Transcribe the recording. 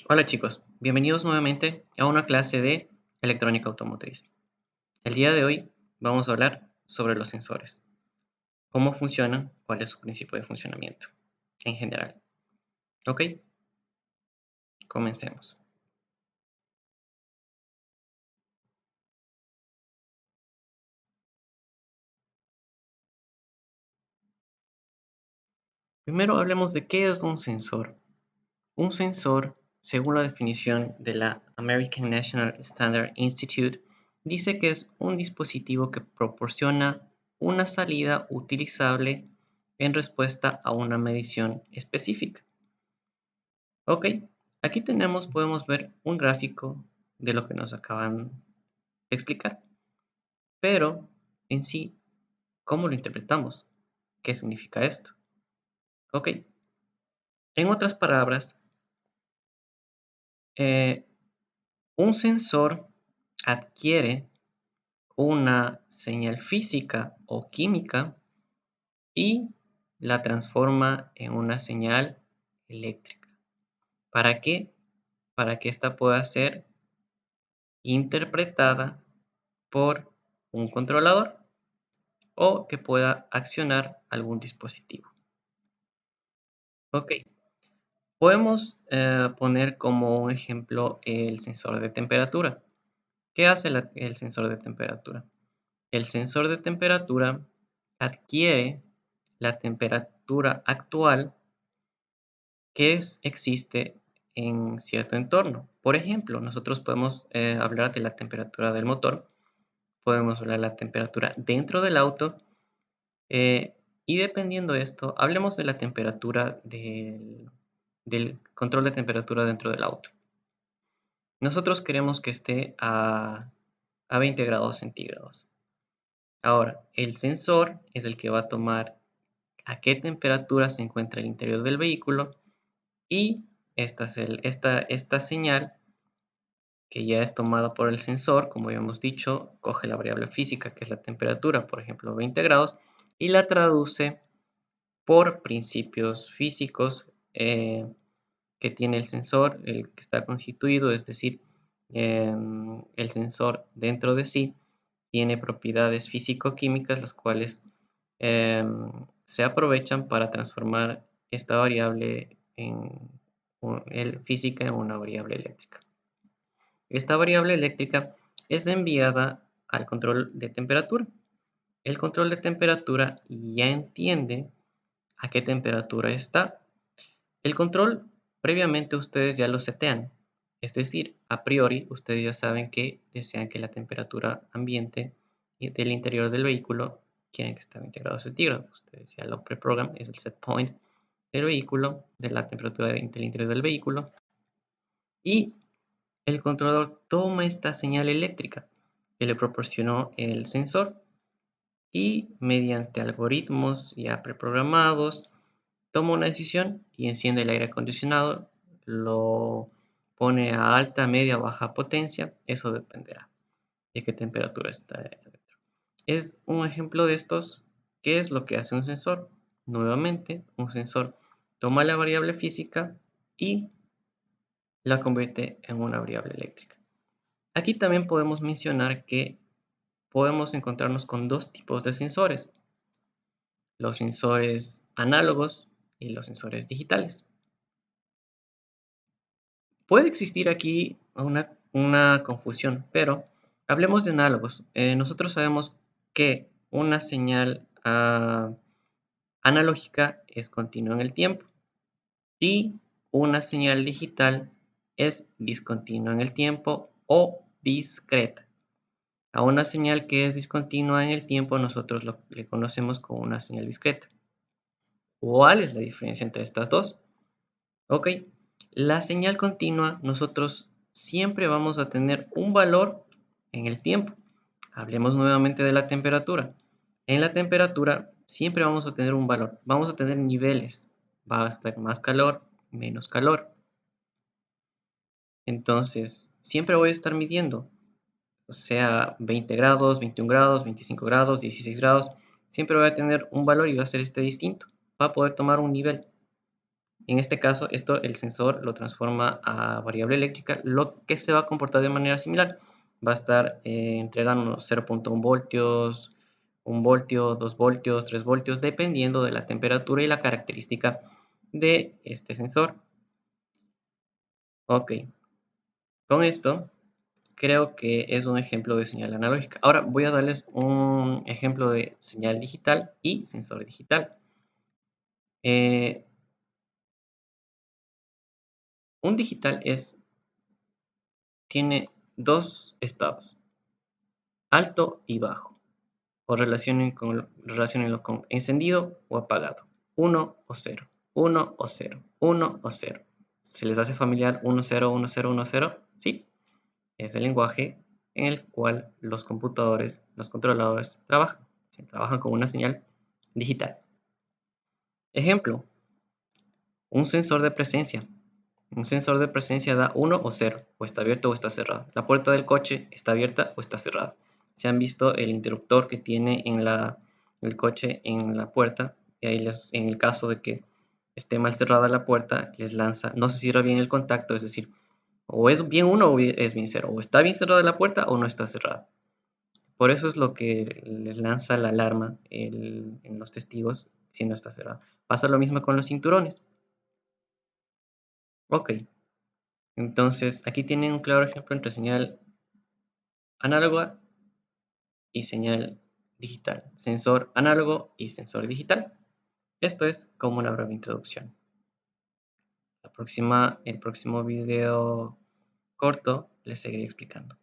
Hola chicos, bienvenidos nuevamente a una clase de electrónica automotriz. El día de hoy vamos a hablar sobre los sensores, cómo funcionan, cuál es su principio de funcionamiento en general. Ok, comencemos. Primero hablemos de qué es un sensor. Un sensor, según la definición de la American National Standard Institute, dice que es un dispositivo que proporciona una salida utilizable en respuesta a una medición específica. Ok, aquí podemos ver un gráfico de lo que nos acaban de explicar, pero en sí, ¿cómo lo interpretamos? ¿Qué significa esto? Ok, en otras palabras, eh, un sensor adquiere una señal física o química y la transforma en una señal eléctrica. ¿Para qué? Para que ésta pueda ser interpretada por un controlador o que pueda accionar algún dispositivo. Ok, podemos poner como un ejemplo el sensor de temperatura. ¿Qué hace el sensor de temperatura? El sensor de temperatura adquiere la temperatura actual que existe en cierto entorno. Por ejemplo, nosotros podemos hablar de la temperatura del motor, podemos hablar de la temperatura dentro del auto. Y dependiendo de esto, hablemos de la temperatura del control de temperatura dentro del auto. Nosotros queremos que esté a 20 grados centígrados. Ahora, el sensor es el que va a tomar a qué temperatura se encuentra el interior del vehículo y esta señal que ya es tomada por el sensor, como ya hemos dicho, coge la variable física que es la temperatura, por ejemplo 20 grados, y la traduce por principios físicos que tiene el sensor, el que está constituido, es decir, el sensor dentro de sí tiene propiedades físico-químicas, las cuales se aprovechan para transformar esta variable física en una variable eléctrica. Esta variable eléctrica es enviada al control de temperatura. El control de temperatura ya entiende a qué temperatura está. El control previamente ustedes ya lo setean, es decir, a priori ustedes ya saben que desean que la temperatura ambiente del interior del vehículo quieren que esté a 20 grados centígrados. Ustedes ya lo preprograman, es el set point del vehículo, de la temperatura del interior del vehículo, y el controlador toma esta señal eléctrica que le proporcionó el sensor y mediante algoritmos ya preprogramados toma una decisión y enciende el aire acondicionado, lo pone a alta, media o baja potencia, eso dependerá de qué temperatura está dentro. Es un ejemplo de estos. ¿Qué es lo que hace un sensor? Nuevamente, un sensor toma la variable física y la convierte en una variable eléctrica. Aquí también podemos mencionar que podemos encontrarnos con dos tipos de sensores: los sensores análogos y los sensores digitales. Puede existir aquí una confusión, pero hablemos de análogos. Nosotros sabemos que una señal analógica es continua en el tiempo y una señal digital es discontinua en el tiempo o discreta. A una señal que es discontinua en el tiempo nosotros le conocemos como una señal discreta. ¿Cuál es la diferencia entre estas dos? Ok, la señal continua nosotros siempre vamos a tener un valor en el tiempo. Hablemos nuevamente de la temperatura. En la temperatura siempre vamos a tener un valor, vamos a tener niveles. Va a estar más calor, menos calor. Entonces, siempre voy a estar midiendo, o sea 20 grados, 21 grados, 25 grados, 16 grados. Siempre voy a tener un valor y va a ser distinto. Va a poder tomar un nivel. En este caso, el sensor lo transforma a variable eléctrica, lo que se va a comportar de manera similar. Va a estar entregando 0,1 voltios, 1 voltio, 2 voltios, 3 voltios, dependiendo de la temperatura y la característica de este sensor. Ok, con esto creo que es un ejemplo de señal analógica. Ahora voy a darles un ejemplo de señal digital y sensor digital. Eh, un digital tiene dos estados, alto y bajo, o relaciónenlo con encendido o apagado, uno o cero, uno o cero, uno o cero. ¿Se les hace familiar 1, 0, 1, 0, 1, 0? Sí, es el lenguaje en el cual los computadores, los controladores trabajan. Trabajan con una señal digital. Ejemplo, un sensor de presencia. Un sensor de presencia da 1 o 0, o está abierto o está cerrado. La puerta del coche está abierta o está cerrada. Se han visto el interruptor que tiene el coche en la puerta, y ahí en el caso de que esté mal cerrada la puerta, les lanza, no se cierra bien el contacto, es decir, o es bien 1 o es bien 0, o está bien cerrada la puerta o no está cerrada. Por eso es lo que les lanza la alarma en los testigos si no está cerrada. Pasa lo mismo con los cinturones. Ok, entonces aquí tienen un claro ejemplo entre señal análoga y señal digital, sensor análogo y sensor digital. Esto es como una breve introducción. El próximo video corto les seguiré explicando.